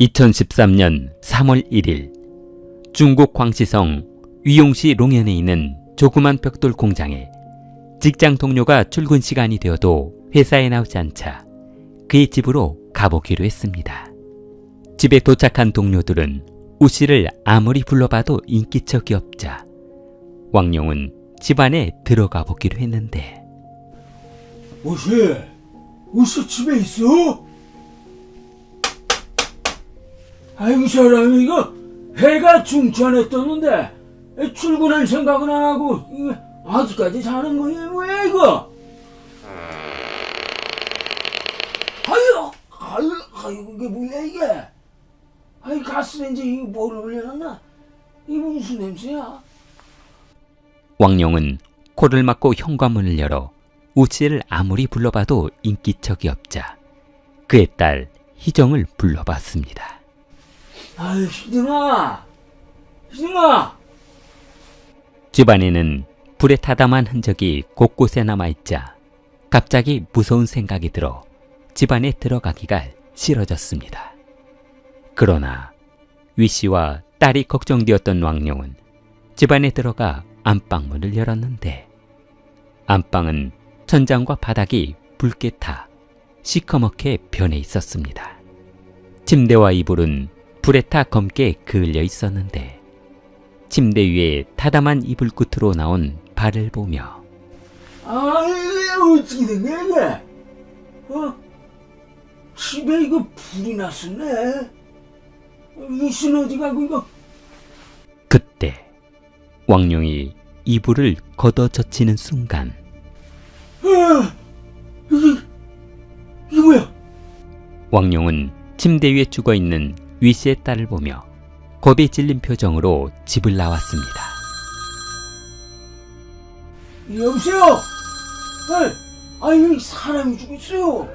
2013년 3월 1일 중국 광시성 위용시 롱현에 있는 조그만 벽돌 공장에 직장 동료가 출근 시간이 되어도 회사에 나오지 않자 그의 집으로 가보기로 했습니다. 집에 도착한 동료들은 우씨를 아무리 불러봐도 인기척이 없자 왕룡은 집 안에 들어가 보기로 했는데, 우씨 집에 있어? 아이 사람이 이거 해가 중천에 떴는데 출근할 생각은 안 하고 이거 아직까지 자는 거야 뭐야 이거? 아유 이게 뭐야 이게? 아이 가스레인지 이거 뭘 올려놨나? 이게 무슨 냄새야? 왕룡은 코를 막고 현관문을 열어 우씨를 아무리 불러봐도 인기척이 없자 그의 딸 희정을 불러봤습니다. 아유 희정아. 집안에는 불에 타담한 흔적이 곳곳에 남아있자 갑자기 무서운 생각이 들어 집안에 들어가기가 싫어졌습니다. 그러나 위씨와 딸이 걱정되었던 왕룡은 집안에 들어가 안방문을 열었는데 안방은 천장과 바닥이 붉게 타 시커멓게 변해 있었습니다. 침대와 이불은 불에 타 검게 그을려 있었는데 침대 위에 타담한 이불 끝으로 나온 발을 보며 아이 어떻게 된 거야 이게? 집에 이거 불이 났었네. 위씨는 어디 가고 이거? 그때 왕룡이 이불을 걷어젖히는 순간 이게 뭐야? 왕룡은 침대 위에 죽어있는 위씨의 딸을 보며 겁에 질린 표정으로 집을 나왔습니다. 여보세요? 아니 사람이 죽었어요.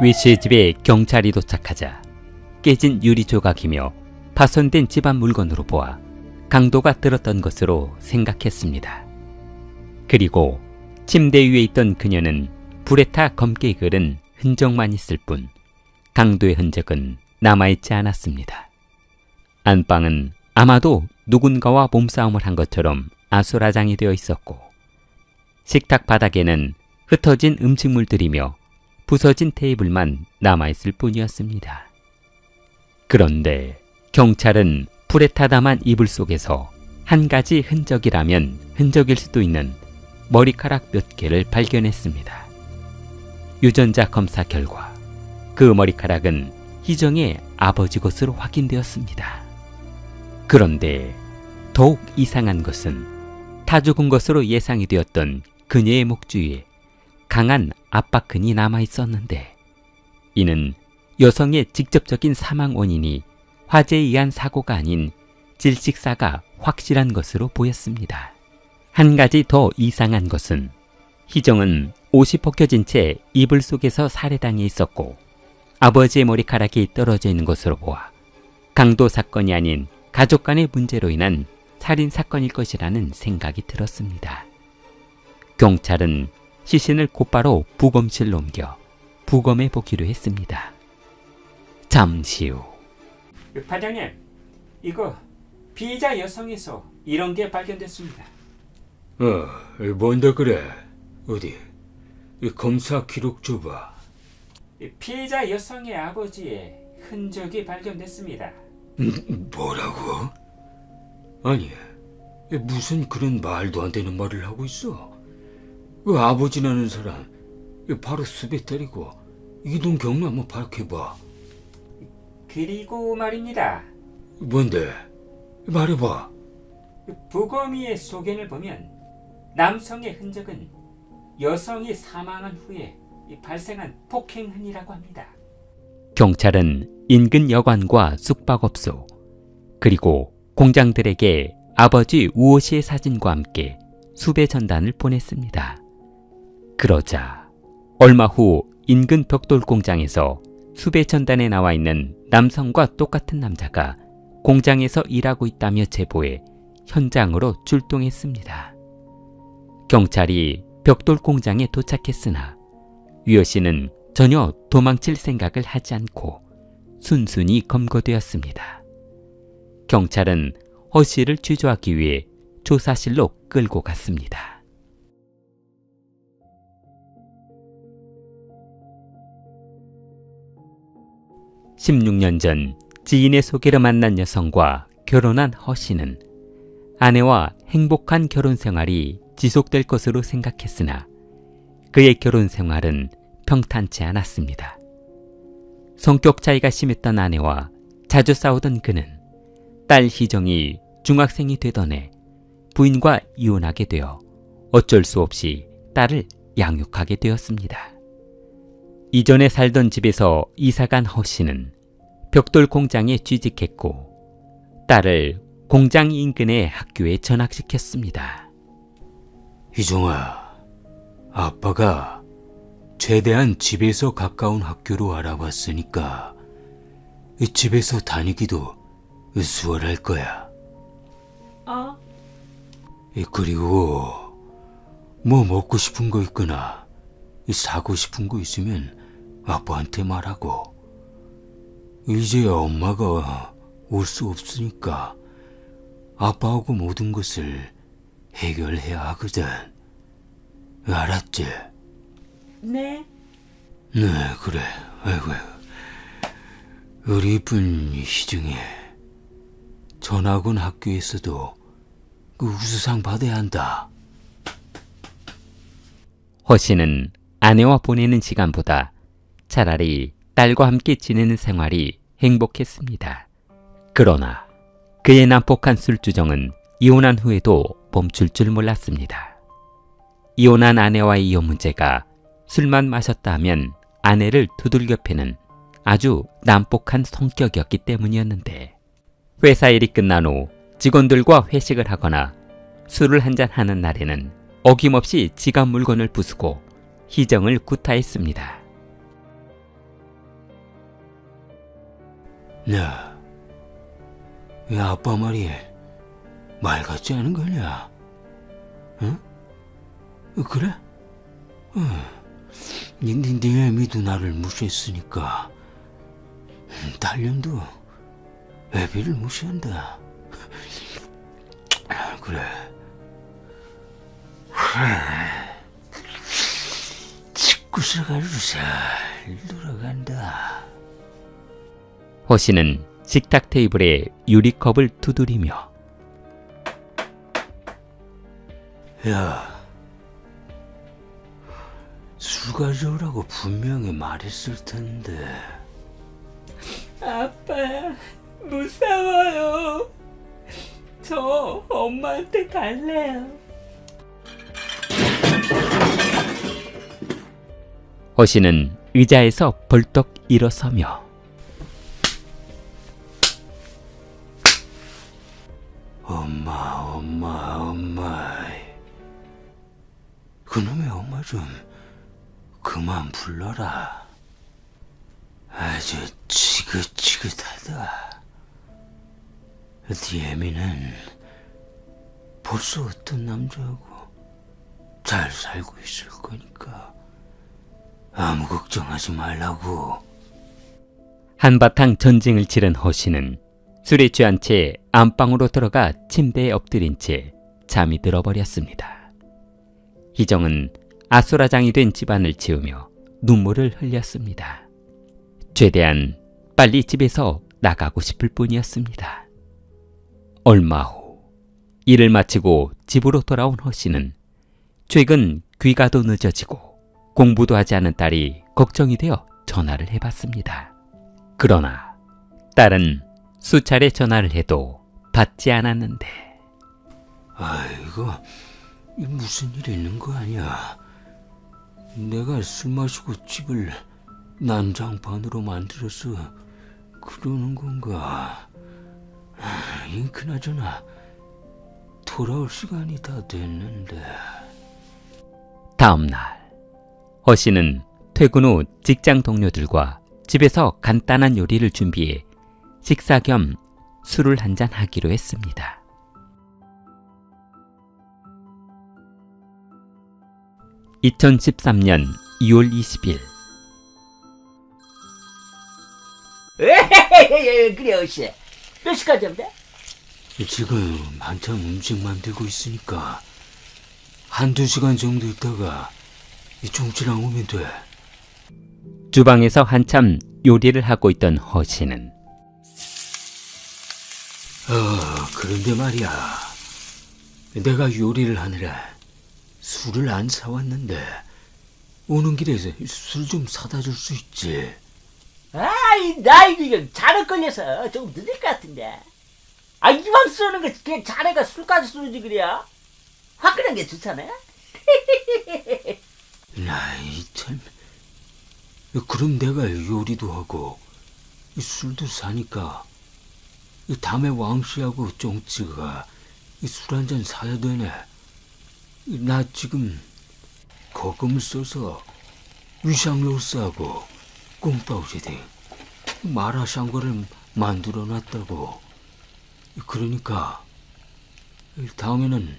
위씨의 집에 경찰이 도착하자 깨진 유리 조각이며 파손된 집안 물건으로 보아 강도가 들었던 것으로 생각했습니다. 그리고 침대 위에 있던 그녀는 불에 타 검게 그은 흔적만 있을 뿐 강도의 흔적은 남아있지 않았습니다. 안방은 아마도 누군가와 몸싸움을 한 것처럼 아수라장이 되어 있었고 식탁 바닥에는 흩어진 음식물들이며 부서진 테이블만 남아있을 뿐이었습니다. 그런데 경찰은 불에 타담한 이불 속에서 한 가지 흔적이라면 흔적일 수도 있는 머리카락 몇 개를 발견했습니다. 유전자 검사 결과 그 머리카락은 희정의 아버지 것으로 확인되었습니다. 그런데 더욱 이상한 것은 타 죽은 것으로 예상이 되었던 그녀의 목 주위에 강한 압박근이 남아있었는데 이는 여성의 직접적인 사망 원인이 화재에 의한 사고가 아닌 질식사가 확실한 것으로 보였습니다. 한 가지 더 이상한 것은 희정은 옷이 벗겨진 채 이불 속에서 살해당해 있었고 아버지의 머리카락이 떨어져 있는 것으로 보아 강도 사건이 아닌 가족 간의 문제로 인한 살인 사건일 것이라는 생각이 들었습니다. 경찰은 시신을 곧바로 부검실로 옮겨 부검해 보기로 했습니다. 잠시 후 반장님, 이거 피의자 여성에서 이런 게 발견됐습니다. 뭔데 그래? 어디? 이 검사 기록 줘봐. 피의자 여성의 아버지의 흔적이 발견됐습니다. 뭐라고? 아니, 무슨 그런 말도 안 되는 말을 하고 있어? 그 아버지라는 사람 바로 수배 때리고 이동 경로 한번 파악해봐. 그리고 말입니다. 뭔데? 말해봐. 부검의의 소견을 보면 남성의 흔적은 여성이 사망한 후에 발생한 폭행흔이라고 합니다. 경찰은 인근 여관과 숙박업소 그리고 공장들에게 아버지 우호 씨의 사진과 함께 수배 전단을 보냈습니다. 그러자 얼마 후 인근 벽돌 공장에서 수배 전단에 나와 있는 남성과 똑같은 남자가 공장에서 일하고 있다며 제보해 현장으로 출동했습니다. 경찰이 벽돌 공장에 도착했으나 위호 씨는 전혀 도망칠 생각을 하지 않고 순순히 검거되었습니다. 경찰은 허 씨를 취조하기 위해 조사실로 끌고 갔습니다. (16년) 전 지인의 소개로 만난 여성과 결혼한 허 씨는 아내와 행복한 결혼 생활이 지속될 것으로 생각했으나 그의 결혼 생활은 평탄치 않았습니다. 성격 차이가 심했던 아내와 자주 싸우던 그는 딸 희정이 중학생이 되던 해 부인과 이혼하게 되어 어쩔 수 없이 딸을 양육하게 되었습니다. 이전에 살던 집에서 이사간 허 씨는 벽돌 공장에 취직했고 딸을 공장 인근의 학교에 전학시켰습니다. 희정아, 아빠가 최대한 집에서 가까운 학교로 알아봤으니까 집에서 다니기도 수월할 거야. 그리고 뭐 먹고 싶은 거 있거나 사고 싶은 거 있으면 아빠한테 말하고. 이제 엄마가 올 수 없으니까 아빠하고 모든 것을 해결해야 하거든. 알았지? 네. 네, 그래. 아이고. 우리 이쁜 희정이 전학온 학교에서도 그 우수상 받아야 한다. 허 씨는 아내와 보내는 시간보다 차라리 딸과 함께 지내는 생활이 행복했습니다. 그러나 그의 난폭한 술주정은 이혼한 후에도 멈출 줄 몰랐습니다. 이혼한 아내와의 이혼 문제가 술만 마셨다 하면 아내를 두들겨 패는 아주 난폭한 성격이었기 때문이었는데, 회사 일이 끝난 후 직원들과 회식을 하거나 술을 한잔 하는 날에는 어김없이 지갑 물건을 부수고 희정을 구타했습니다. 야, 이 아빠 말이 말 같지 않은 거냐? 응? 그래? 네 애미도 나를 무시했으니까 딸년도 애비를 무시한다. 그래. 집구석으로 잘 돌아간다. 허 씨는 식탁 테이블에 유리컵을 두드리며 야, 술 가져오라고 분명히 말했을 텐데. 아빠, 무서워요. 저 엄마한테 갈래요. 허 씨는 의자에서 벌떡 일어서며 엄마. 그놈의 엄마 좀 그만 불러라. 아주 지긋지긋하다. 네 애미는 벌써 어떤 남자하고 잘 살고 있을 거니까 아무 걱정하지 말라고. 한바탕 전쟁을 치른 허 씨는 술에 취한 채 안방으로 들어가 침대에 엎드린 채 잠이 들어버렸습니다. 희정은 아수라장이 된 집안을 치우며 눈물을 흘렸습니다. 최대한 빨리 집에서 나가고 싶을 뿐이었습니다. 얼마 후 일을 마치고 집으로 돌아온 허 씨는 최근 귀가도 늦어지고 공부도 하지 않은 딸이 걱정이 되어 전화를 해봤습니다. 그러나 딸은 수차례 전화를 해도 받지 않았는데, 아이고, 무슨 일 있는 거 아니야? 내가 술 마시고 집을 난장판으로 만들어서 그러는 건가? 그나저나 돌아올 시간이 다 됐는데. 다음 날 허 씨는 퇴근 후 직장 동료들과 집에서 간단한 요리를 준비해 식사 겸 술을 한잔 하기로 했습니다. (2013년 2월 20일) 그래, 어씨. 몇 시까지 하면 돼? 지금 한참 음식 만들고 있으니까 한두 시간 정도 있다가 이 종치랑 오면 돼. 주방에서 한참 요리를 하고 있던 허씨는 그런데 말이야. 내가 요리를 하느라 술을 안 사왔는데 오는 길에서 술 좀 사다 줄 수 있지? 아이, 나 이거 자네 걸려서 좀 늦을 것 같은데. 이왕 쏘는 거 그냥 자네가 술까지 쏘지 그래. 화끈한 게 좋잖아. 나이 참. 그럼 내가 요리도 하고 술도 사니까 다음에 왕씨하고 쫑찌가 술 한잔 사야 되네. 나 지금 거금을 써서 위샹로스하고 꽁따오제대 마라샹궈를 만들어 놨다고. 그러니까 다음에는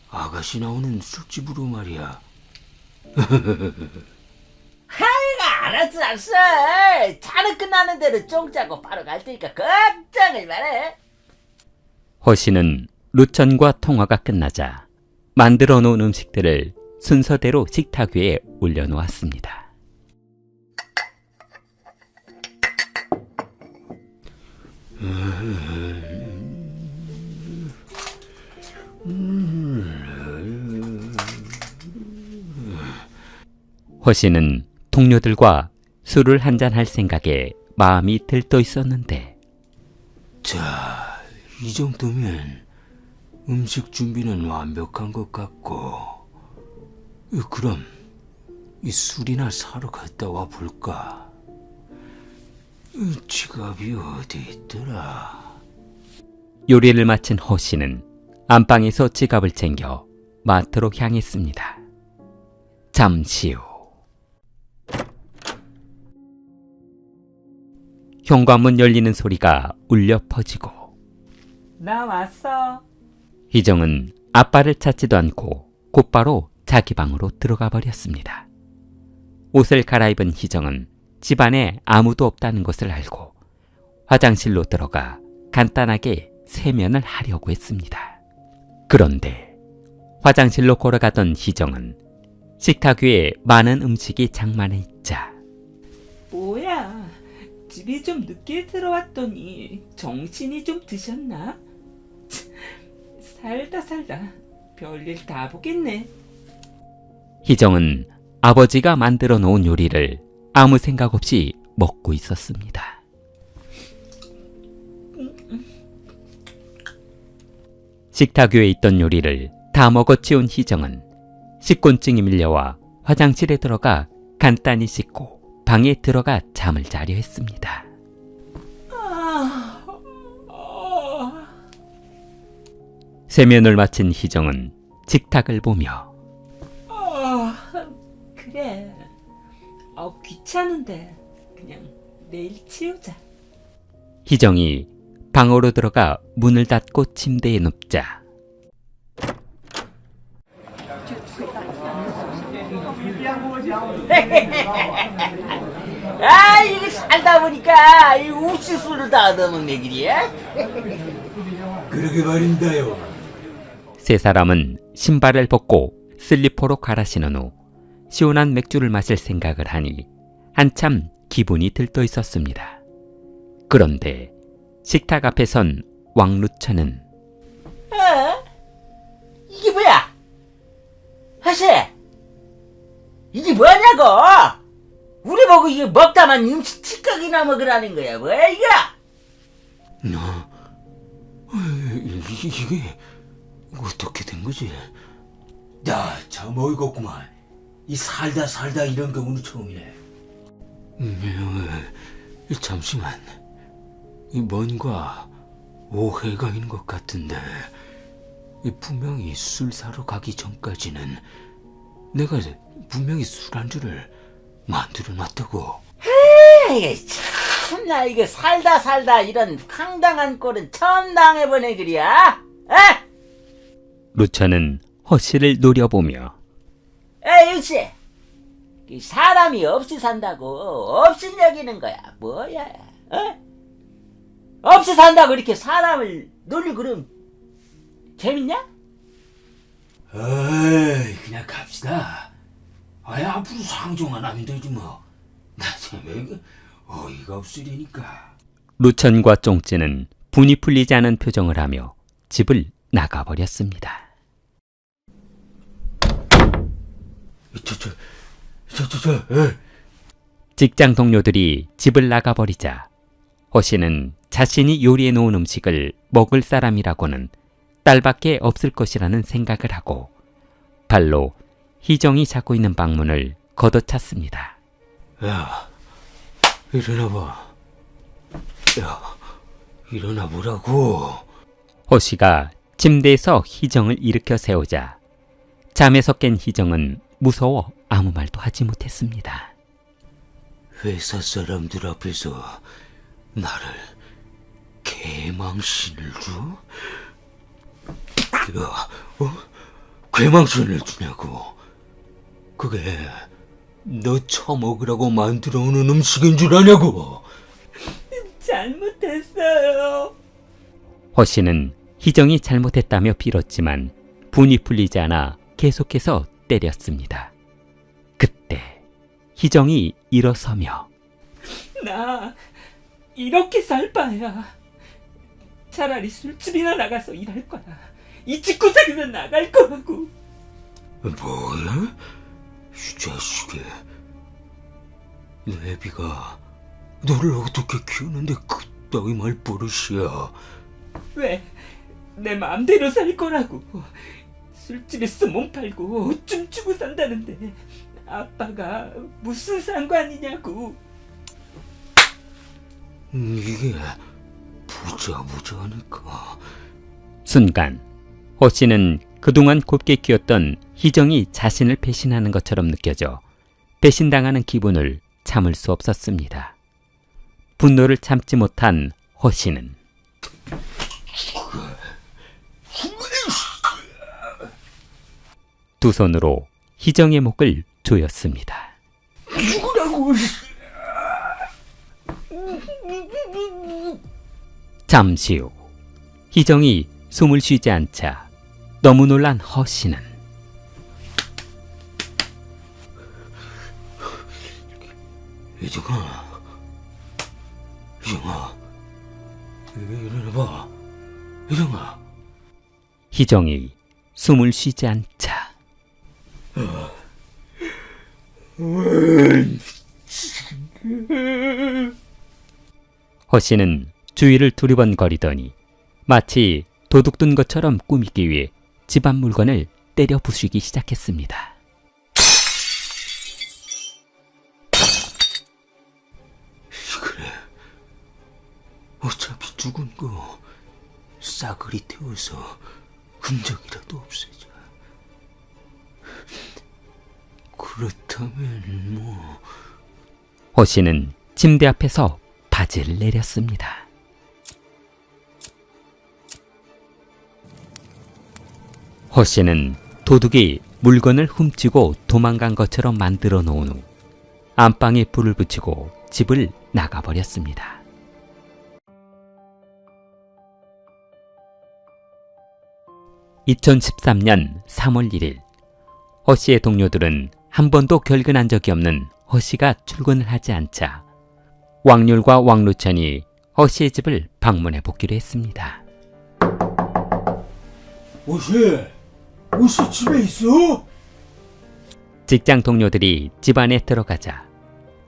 아가씨 나오는 술집으로 말이야. 알았어. 자네 끝나는 대로 쫑짜고 바로 갈 테니까 걱정을 말해. 허씨는 루천과 통화가 끝나자 만들어 놓은 음식들을 순서대로 식탁 위에 올려놓았습니다. 허씨는 동료들과 술을 한잔할 생각에 마음이 들떠 있었는데 자, 이 정도면 음식 준비는 완벽한 것 같고, 그럼 이 술이나 사러 갔다 와 볼까? 지갑이 어디 있더라? 요리를 마친 허씨는 안방에서 지갑을 챙겨 마트로 향했습니다. 잠시 후 현관문 열리는 소리가 울려 퍼지고 나 왔어. 희정은 아빠를 찾지도 않고 곧바로 자기 방으로 들어가 버렸습니다. 옷을 갈아입은 희정은 집안에 아무도 없다는 것을 알고 화장실로 들어가 간단하게 세면을 하려고 했습니다. 그런데 화장실로 걸어가던 희정은 식탁 위에 많은 음식이 장만해 있자 뭐야? 집에 좀 늦게 들어왔더니 정신이 좀 드셨나? 살다 별일 다 보겠네. 희정은 아버지가 만들어 놓은 요리를 아무 생각 없이 먹고 있었습니다. 식탁 위에 있던 요리를 다 먹어치운 희정은 식곤증이 밀려와 화장실에 들어가 간단히 씻고 방에 들어가 잠을 자려 했습니다. 세면을 마친 희정은 식탁을 보며 그래. 귀찮은데 그냥 내일 치우자. 희정이 방으로 들어가 문을 닫고 침대에 눕자 이거 살다 보니까 이 옥수수를 다 얻어먹네 길이야. 그러게 말입니다요. 세 사람은 신발을 벗고 슬리퍼로 갈아 신은 후 시원한 맥주를 마실 생각을 하니 한참 기분이 들떠 있었습니다. 그런데 식탁 앞에 선 왕루천은 이게 뭐야? 하시, 이게 뭐냐고? 우리 보고 이게 먹다만 음식 찌꺼기나 먹으라는 거야. 뭐야 이거? 이게 어떻게 된 거지? 야, 참 어이가 없구만. 이 살다 이런 게 오늘 처음이네. 잠시만. 뭔가 오해가 있는 것 같은데 분명히 술 사러 가기 전까지는 내가 분명히 술안주를 만들어 놨다고. 참나 이거 살다 이런 황당한 꼴은 처음 당해보네 그리야. 루천은 허씨를 노려보며 역시 사람이 없이 산다고 없이 여기는 거야. 뭐야? 어? 없이 산다고 이렇게 사람을 놀리고 그러면 재밌냐? 에이, 그냥 갑시다. 아예 앞으로 상종만 하면 되지 뭐. 나참 어이가 없으려니까. 루천과 쫑찌는 분이 풀리지 않은 표정을 하며 집을 나가버렸습니다. 직장 동료들이 집을 나가버리자 허씨는 자신이 요리해 놓은 음식을 먹을 사람이라고는 딸밖에 없을 것이라는 생각을 하고 발로 희정이 잡고 있는 방문을 걷어찼습니다. 야, 일어나봐. 야, 일어나보라고. 허씨가 침대에서 희정을 일으켜 세우자 잠에서 깬 희정은 무서워 아무 말도 하지 못했습니다. 회사 사람들 앞에서 나를 개망신을 줘? 야, 개망신을 주냐고. 그게 너 처먹으라고 만들어 오는 음식인 줄 아냐고. 잘못했어요. 허씨는 희정이 잘못했다며 빌었지만 분이 풀리지 않아 계속해서 때렸습니다. 그때 희정이 일어서며 나 이렇게 살 바야. 차라리 술집이나 나가서 일할 거야. 이 집구석에서 나갈 거라고. 뭐야? 이 자식이. 내비가 너를 어떻게 키우는데 그따위 말버릇이야. 왜? 내 마음대로 살 거라고. 술집에서 몸 팔고 춤추고 산다는데 아빠가 무슨 상관이냐고. 이게 부자부자하니까. 순간 허씨는 그동안 곱게 키웠던 희정이 자신을 배신하는 것처럼 느껴져 배신당하는 기분을 참을 수 없었습니다. 분노를 참지 못한 허씨는 두 손으로 희정의 목을 조였습니다. 죽으라고. 잠시 후 희정이 숨을 쉬지 않자 너무 놀란 허씨는 희정아, 일어나봐. 희정아. 희정이 숨을 쉬지 않자 허씨는 주위를 두리번거리더니 마치 도둑든 것처럼 꾸미기 위해 집안 물건을 때려 부수기 시작했습니다. 그래. 어차피 죽은 거 싸그리 태워서 흔적이라도 없애자. 그렇다면 뭐. 허씨는 침대 앞에서 바지를 내렸습니다. 허씨는 도둑이 물건을 훔치고 도망간 것처럼 만들어 놓은 후 안방에 불을 붙이고 집을 나가버렸습니다. (2013년 3월 1일) 허씨의 동료들은 한 번도 결근한 적이 없는 허씨가 출근을 하지 않자 왕률과 왕루천이 허씨의 집을 방문해 보기로 했습니다. 옷이 집에 있어? 직장 동료들이 집 안에 들어가자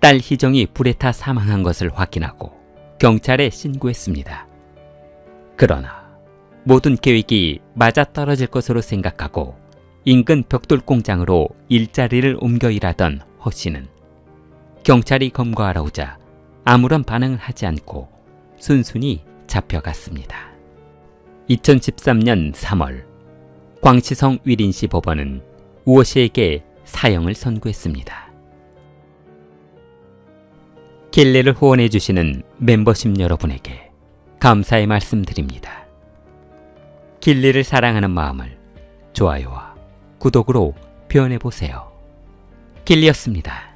딸 희정이 불에 타 사망한 것을 확인하고 경찰에 신고했습니다. 그러나 모든 계획이 맞아떨어질 것으로 생각하고 인근 벽돌 공장으로 일자리를 옮겨 일하던 허씨는 경찰이 검거하러 오자 아무런 반응을 하지 않고 순순히 잡혀갔습니다. 2013년 3월 광치성 위린시 법원은 우호 씨에게 사형을 선고했습니다. 길레를 후원해 주시는 멤버십 여러분에게 감사의 말씀드립니다. 길리를 사랑하는 마음을 좋아요와 구독으로 표현해 보세요. 길리였습니다.